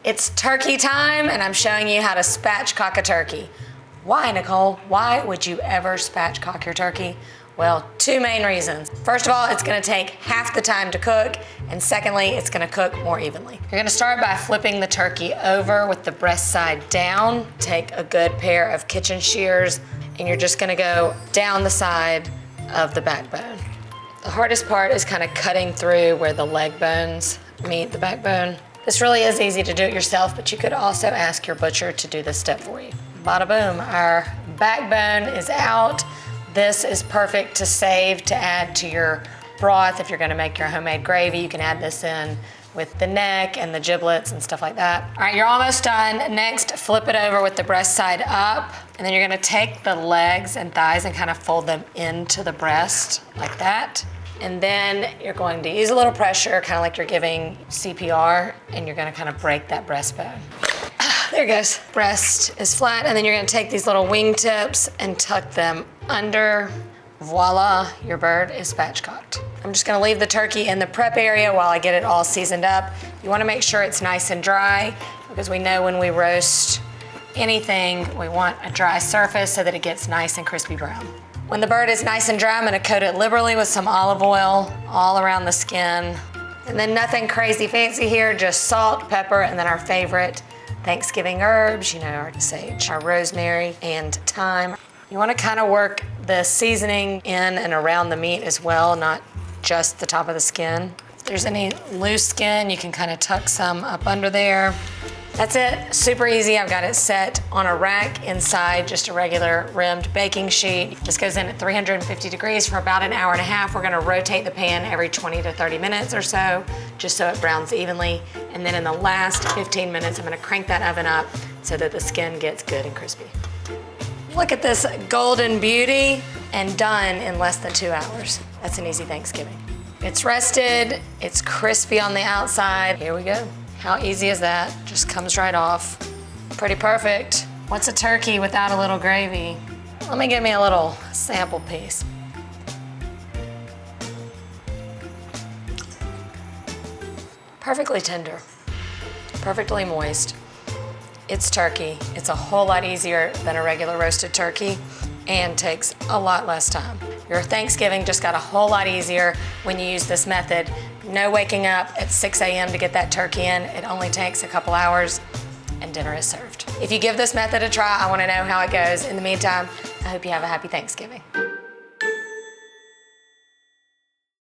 It's turkey time, and I'm showing you how to spatchcock a turkey. Why, Nicole? Why would you ever spatchcock your turkey? Well, two main reasons. First of all, it's gonna take half the time to cook, and secondly, it's gonna cook more evenly. You're gonna start by flipping the turkey over with the breast side down. Take a good pair of kitchen shears, and you're just gonna go down the side of the backbone. The hardest part is kind of cutting through where the leg bones meet the backbone. This really is easy to do it yourself, but you could also ask your butcher to do this step for you. Bada boom, our backbone is out. This is perfect to save, to add to your broth. If you're gonna make your homemade gravy, you can add this in with the neck and the giblets and stuff like that. All right, you're almost done. Next, flip it over with the breast side up, and then you're gonna take the legs and thighs and kind of fold them into the breast like that. And then you're going to use a little pressure, kind of like you're giving CPR, and you're gonna kind of break that breastbone. There it goes. Breast is flat, and then you're gonna take these little wingtips and tuck them under. Voila, your bird is spatchcocked. I'm just gonna leave the turkey in the prep area while I get it all seasoned up. You wanna make sure it's nice and dry, because we know when we roast anything, we want a dry surface so that it gets nice and crispy brown. When the bird is nice and dry, I'm gonna coat it liberally with some olive oil all around the skin. And then nothing crazy fancy here, just salt, pepper, and then our favorite Thanksgiving herbs, you know, our sage, our rosemary, and thyme. You wanna kind of work the seasoning in and around the meat as well, not just the top of the skin. If there's any loose skin, you can kind of tuck some up under there. That's it, super easy. I've got it set on a rack inside just a regular rimmed baking sheet. This goes in at 350 degrees for about an hour and a half. We're gonna rotate the pan every 20 to 30 minutes or so, just so it browns evenly. And then in the last 15 minutes, I'm gonna crank that oven up so that the skin gets good and crispy. Look at this golden beauty, and done in less than 2 hours. That's an easy Thanksgiving. It's rested, it's crispy on the outside. Here we go. How easy is that? Just comes right off. Pretty perfect. What's a turkey without a little gravy? Let me give me a little sample piece. Perfectly tender, perfectly moist. It's turkey. It's a whole lot easier than a regular roasted turkey and takes a lot less time. Your Thanksgiving just got a whole lot easier when you use this method. No waking up at 6 a.m. to get that turkey in. It only takes a couple hours and dinner is served. If you give this method a try, I want to know how it goes. In the meantime, I hope you have a happy Thanksgiving.